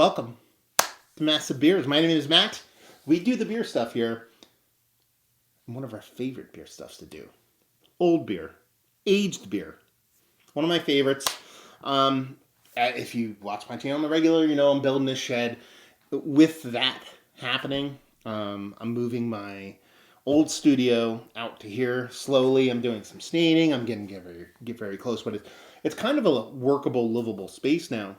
Welcome to Massive Beers. My name is Matt. We do the beer stuff here. And one of our favorite beer stuffs to do. Old beer. Aged beer. One of my favorites. If you watch my channel on the regular, you know I'm building this shed. With that happening, I'm moving my old studio out to here slowly. I'm doing some staining. I'm getting very close, but it's kind of a workable, livable space now.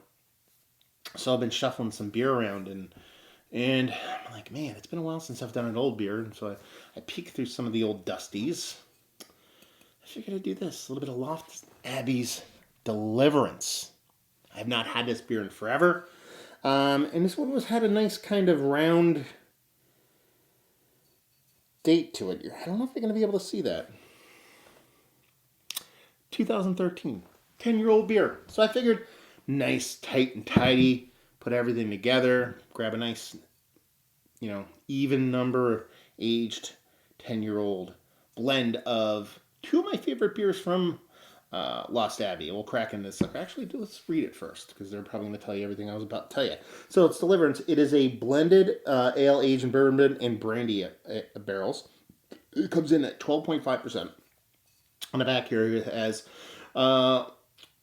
So I've been shuffling some beer around, and I'm like, man, it's been a while since I've done an old beer. And so I peeked through some of the old dusties. I figured I'd do this. A little bit of Loft Abbey's Deliverance. I have not had this beer in forever. And this one had a nice kind of round date to it. I don't know if you're going to be able to see that. 2013. 10-year-old beer. So I figured nice, tight, and tidy. Put everything together. Grab a nice, even number of aged 10-year-old blend of two of my favorite beers from Lost Abbey. We'll crack into this sucker. Actually, let's read it first, because they're probably going to tell you everything I was about to tell you. So it's Deliverance. It is a blended ale aged in bourbon and brandy barrels. It comes in at 12.5%. On the back here, it has,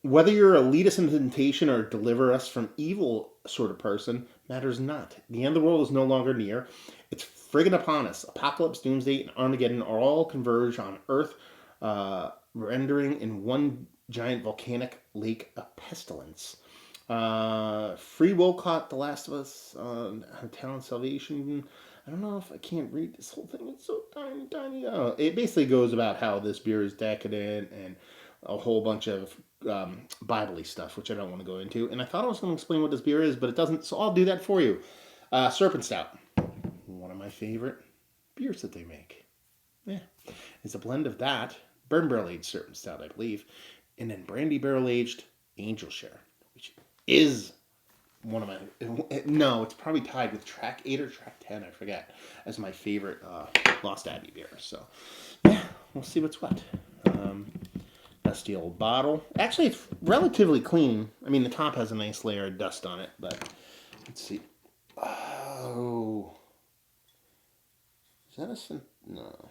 whether you're a lead us into temptation or deliver us from evil sort of person, matters not. The end of the world is no longer near. It's friggin' upon us. Apocalypse, doomsday, and Armageddon are all converge on Earth, rendering in one giant volcanic lake of pestilence. Free Wolcott, The Last of Us, Talent Salvation. I don't know if I can't read this whole thing. It's so tiny. It basically goes about how this beer is decadent and a whole bunch of Bible-y stuff, which I don't want to go into. And I thought I was going to explain what this beer is, but it doesn't, so I'll do that for you. Serpent Stout. One of my favorite beers that they make. Yeah. It's a blend of that, bourbon barrel-aged Serpent Stout, I believe, and then brandy barrel-aged Angel Share, which is one of my... No, it's probably tied with Track 8 or Track 10, I forget, as my favorite Lost Abbey beer. So, yeah, we'll see what's what. Dusty old bottle. Actually, it's relatively clean. I mean, the top has a nice layer of dust on it, but let's see. Oh. Is that a... No.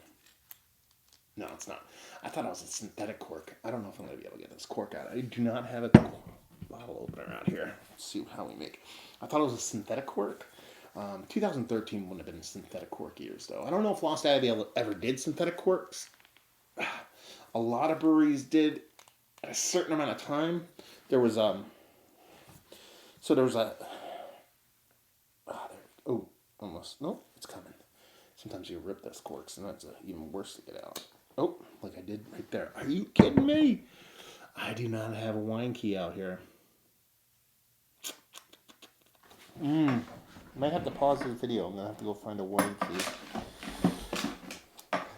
No, it's not. I thought it was a synthetic cork. I don't know if I'm going to be able to get this cork out. I do not have a bottle opener out here. Let's see how we make it. I thought it was a synthetic cork. 2013 wouldn't have been synthetic cork years, though. I don't know if Lost Abbey ever did synthetic corks. A lot of breweries did at a certain amount of time. There was almost. Nope, it's coming. Sometimes you rip those corks, and that's even worse to get out. Oh, like I did right there. Are you kidding me? I do not have a wine key out here. Might have to pause the video. I'm going to have to go find a wine key.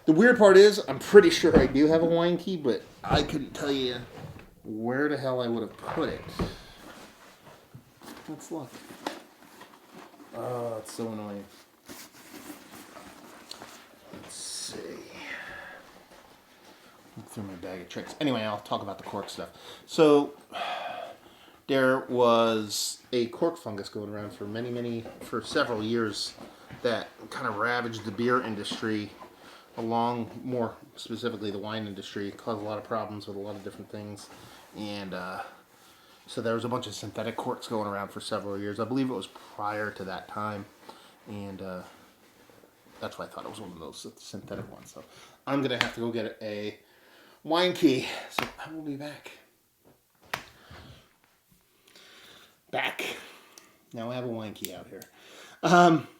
The weird part is, I'm pretty sure I do have a wine key, but I couldn't tell you where the hell I would have put it. Let's look. Oh, it's so annoying. Let's see. Look through my bag of tricks. Anyway, I'll talk about the cork stuff. So, there was a cork fungus going around for several years that kind of ravaged the beer industry, along more specifically the wine industry. It caused a lot of problems with a lot of different things. And so there was a bunch of synthetic corks going around for several years. I believe it was prior to that time. And that's why I thought it was one of those synthetic ones. So I'm going to have to go get a wine key. So I will be back. Now I have a wine key out here.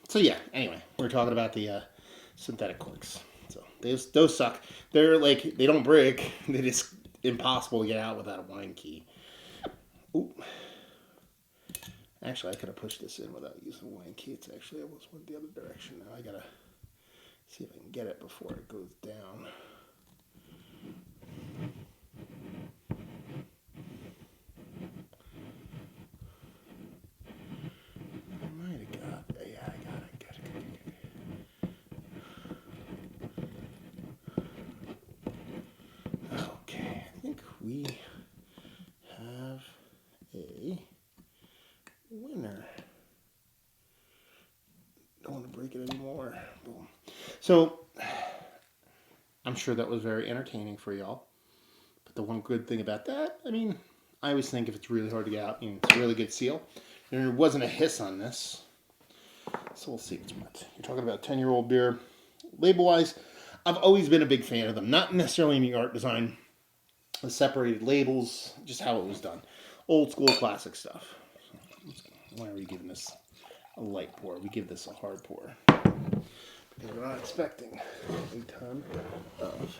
So yeah, anyway, we're talking about the synthetic corks. So those suck. They're like, they don't break. They're just impossible to get out without a wine key. Ooh. Actually, I could have pushed this in without using a wine key. It's actually almost went the other direction. Now I gotta see if I can get it before it goes down. I might have got it. Yeah, I got it. Okay, I think we have a winner. like it anymore. Boom. So, I'm sure that was very entertaining for y'all. But the one good thing about that, I mean, I always think if it's really hard to get out, it's a really good seal. There wasn't a hiss on this. So we'll see what's what. You're talking about 10-year-old beer. Label-wise, I've always been a big fan of them. Not necessarily in the art design, the separated labels, just how it was done. Old school classic stuff. Why are we giving this a light pour? We give this a hard pour. Because we're not expecting a ton of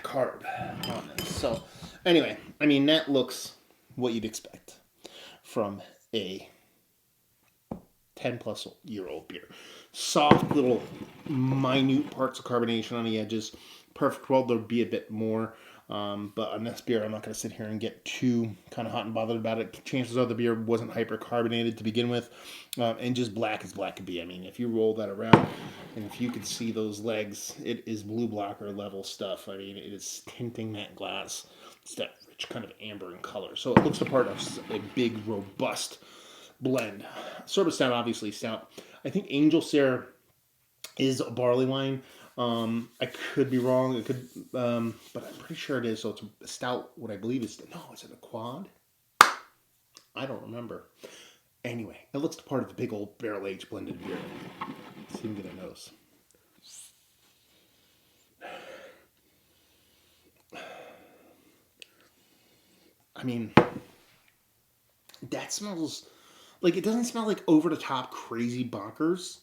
carb on this. So, anyway, I mean, that looks what you'd expect from a 10+ year old beer. Soft little minute parts of carbonation on the edges. Perfect world, there'd be a bit more. But on this beer, I'm not going to sit here and get too kind of hot and bothered about it. Chances are the beer wasn't hypercarbonated to begin with. And just black as black could be. I mean, if you roll that around and if you could see those legs, it is blue blocker level stuff. I mean, it is tinting that glass. It's that rich kind of amber in color. So it looks the part of a big, robust blend. Sorbet stout, obviously stout. I think Angel Sare is a barley wine. I could be wrong. It could, but I'm pretty sure it is. So it's a stout. What I believe is is it a quad? I don't remember. Anyway, it looks the part of the big old barrel aged blended beer. Let's see if we get a nose. I mean, that smells like, it doesn't smell like over the top crazy bonkers,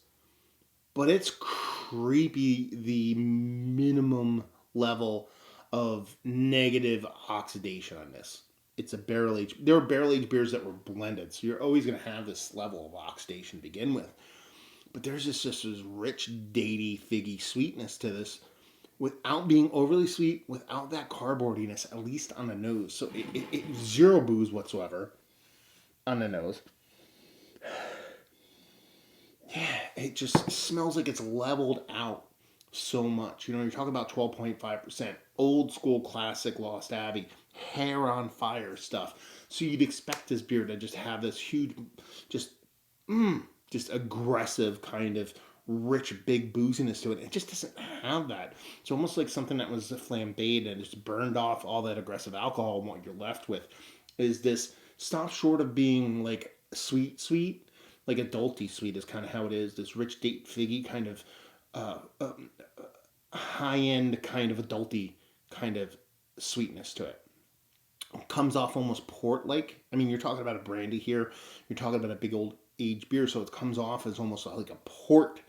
but it's creepy the minimum level of negative oxidation on this. It's a barrel aged. There are barrel aged beers that were blended, so you're always going to have this level of oxidation to begin with. But there's just this rich, datey, figgy sweetness to this, without being overly sweet, without that cardboardiness, at least on the nose. So it zero booze whatsoever on the nose. Yeah, it just smells like it's leveled out so much. You know, you're talking about 12.5%. Old school classic Lost Abbey. Hair on fire stuff. So you'd expect this beer to just have this huge, just aggressive kind of rich, big booziness to it. It just doesn't have that. It's almost like something that was flambéed and just burned off all that aggressive alcohol, and what you're left with is this, stop short of being like sweet, like adulty sweet is kind of how it is. This rich, date figgy kind of high-end kind of adulty kind of sweetness to it. It comes off almost port-like. I mean, you're talking about a brandy here. You're talking about a big old aged beer, so it comes off as almost like a port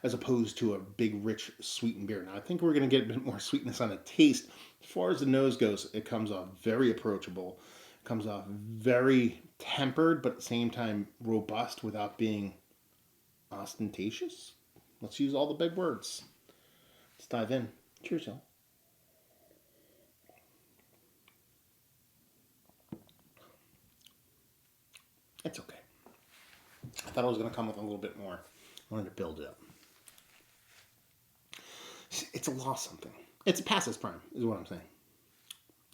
as opposed to a big, rich, sweetened beer. Now, I think we're going to get a bit more sweetness on the taste. As far as the nose goes, it comes off very approachable. It comes off very tempered, but at the same time robust without being ostentatious. Let's use all the big words. Let's dive in. Cheers, y'all. It's okay. I thought I was going to come with a little bit more. I wanted to build it up. It's a lost something. It's past its prime, is what I'm saying.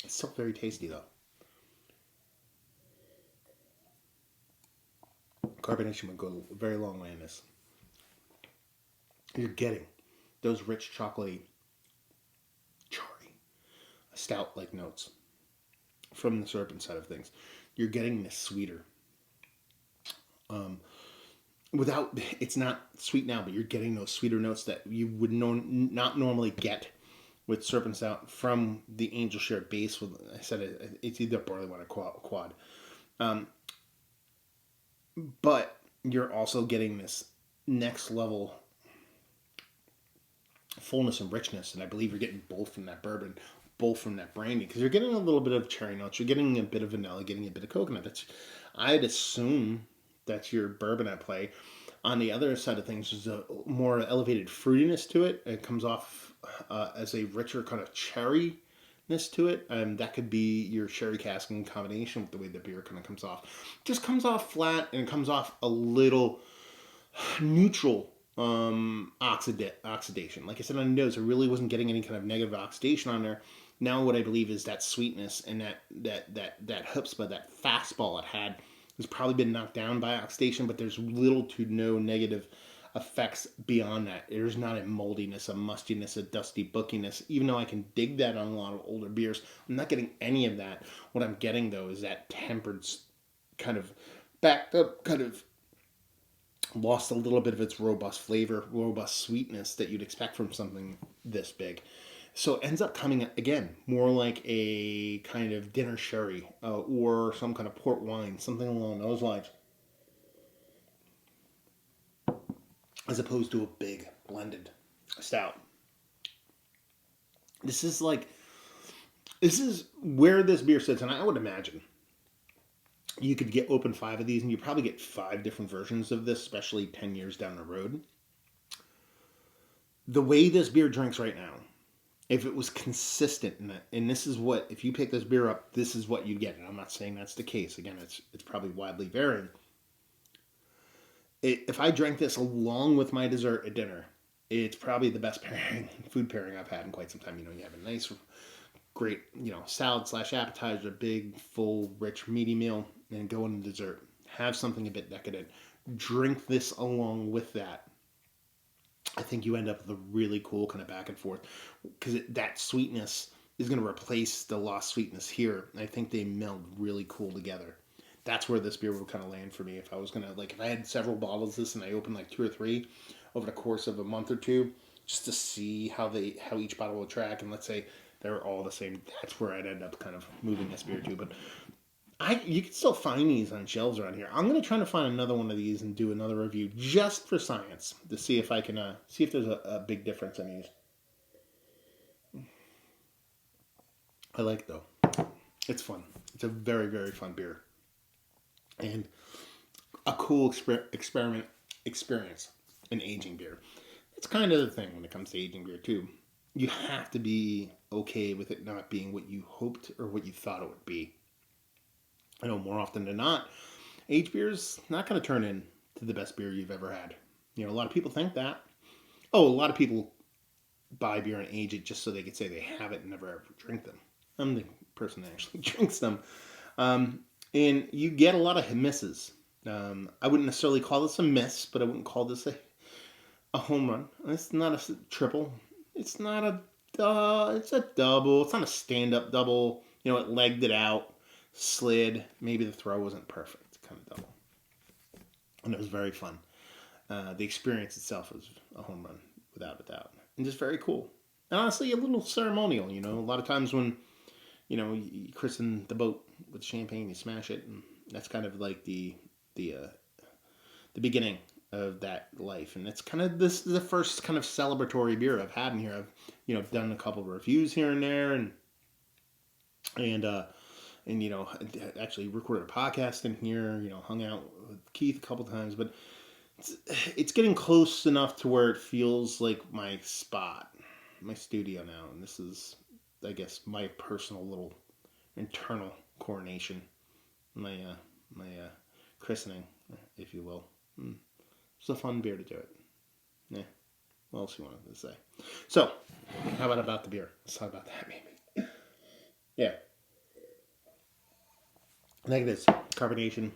It's still very tasty, though. Carbonation would go a very long way in this. You're getting those rich, chocolatey, charry, stout-like notes from the syrup side of things. You're getting this sweeter. Without, it's not sweet now, but you're getting those sweeter notes that you would not normally get with syrup stout from the Angel Share base. With, I said it's either barley wine or quad. But you're also getting this next level fullness and richness, and I believe you're getting both from that bourbon, both from that brandy, because you're getting a little bit of cherry notes, you're getting a bit of vanilla, getting a bit of coconut. I'd assume that's your bourbon at play. On the other side of things, there's a more elevated fruitiness to it. It comes off as a richer kind of cherryness to it. That could be your sherry cask in combination with the way the beer kind of comes off. Just comes off flat, and it comes off a little neutral oxidation. Like I said on the nose, I really wasn't getting any kind of negative oxidation on there. Now what I believe is that sweetness and that chutzpah, that fastball it had has probably been knocked down by oxidation, but there's little to no negative effects beyond that. There's not a moldiness, a mustiness, a dusty bookiness. Even though I can dig that on a lot of older beers, I'm not getting any of that. What I'm getting though is that tempered, kind of backed up, kind of lost a little bit of its robust flavor, robust sweetness that you'd expect from something this big. So it ends up coming, again, more like a kind of dinner sherry or some kind of port wine, something along those lines, as opposed to a big blended stout. This is where this beer sits, and I would imagine you could open 5 of these, and you probably get 5 different versions of this, especially 10 years down the road. The way this beer drinks right now, if it was consistent, and this is what, if you pick this beer up, this is what you get. And I'm not saying that's the case. Again, it's probably widely varying. If I drank this along with my dessert at dinner, it's probably the best food pairing I've had in quite some time. You have a nice, great, salad / appetizer, big, full, rich, meaty meal, and go into dessert. Have something a bit decadent. Drink this along with that. I think you end up with a really cool kind of back and forth, because that sweetness is going to replace the lost sweetness here. I think they meld really cool together. That's where this beer would kind of land for me. If I was going to, if I had several bottles of this and I opened 2 or 3 over the course of a month or two, just to see how each bottle will track, and let's say they're all the same, that's where I'd end up kind of moving this beer to. But you can still find these on shelves around here. I'm going to try to find another one of these and do another review just for science to see if I can see if there's a big difference in these. I like it though. It's fun. It's a very, very fun beer. And a cool experience in aging beer. It's kind of the thing when it comes to aging beer too. You have to be okay with it not being what you hoped or what you thought it would be. I know more often than not, aged beer is not going to turn into the best beer you've ever had. A lot of people think that. Oh, a lot of people buy beer and age it just so they could say they have it and never ever drink them. I'm the person that actually drinks them. And you get a lot of misses. I wouldn't necessarily call this a miss, but I wouldn't call this a home run. It's not a triple. It's not it's a double. It's not a stand-up double. It legged it out. Slid, maybe the throw wasn't perfect, kind of double. And it was very fun. The experience itself was a home run, without a doubt. And just very cool. And honestly, a little ceremonial, a lot of times when, you christen the boat with champagne, you smash it, and that's kind of like the beginning of that life. And it's kind of, this is the first kind of celebratory beer I've had in here. I've, done a couple of reviews here and there, and actually recorded a podcast in here, hung out with Keith a couple times, but it's getting close enough to where it feels like my spot, my studio now. And this is, I guess, my personal little internal coronation, my christening, if you will. It's a fun beer to do it. Yeah. What else you wanted to say? So, how about the beer? Let's talk about that maybe. Yeah. Like this, carbonation.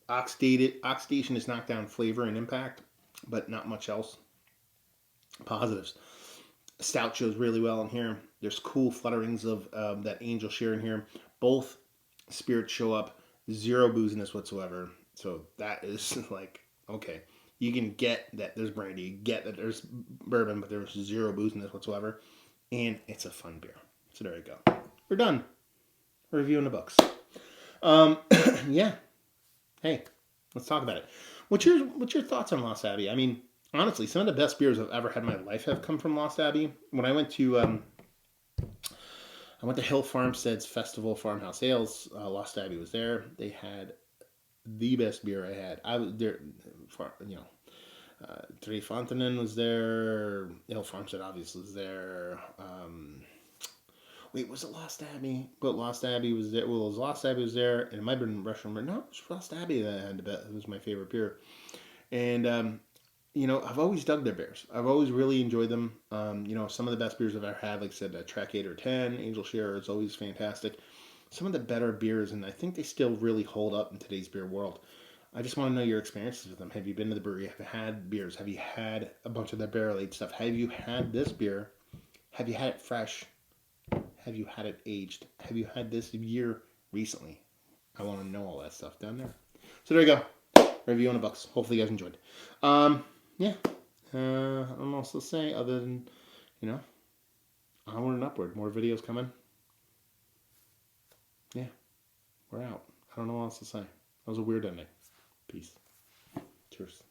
Oxidation has knocked down flavor and impact, but not much else. Positives. Stout shows really well in here. There's cool flutterings of that angel share in here. Both spirits show up. Zero booziness whatsoever. So that is okay. You can get that there's brandy. You get that there's bourbon, but there's zero booziness whatsoever. And it's a fun beer. So there you go. We're done. We're reviewing the books. Yeah. Hey, let's talk about it. What's your thoughts on Lost Abbey? I mean, honestly, some of the best beers I've ever had in my life have come from Lost Abbey. When I went to Hill Farmstead's Festival Farmhouse Ales, Lost Abbey was there. They had the best beer I had. I was there, Tre Fontainen was there. Hill Farmstead obviously was there. Wait, was it Lost Abbey? But Lost Abbey was there. Well, Lost Abbey was there, and it might have been Russian, but no, it was Lost Abbey that I had to bet. It was my favorite beer. And, I've always dug their beers. I've always really enjoyed them. Some of the best beers I've ever had, like I said, Track 8 or 10, Angel Share is always fantastic. some of the better beers, and I think they still really hold up in today's beer world. I just want to know your experiences with them. Have you been to the brewery? Have you had beers? Have you had a bunch of their barrel-aged stuff? Have you had this beer? Have you had it fresh? Have you had it aged? Have you had this year recently? I want to know all that stuff down there. So there you go. Review on the books. Hopefully you guys enjoyed. Yeah. I don't know what else to say other than, onward and upward. More videos coming. Yeah. We're out. I don't know what else to say. That was a weird ending. Peace. Cheers.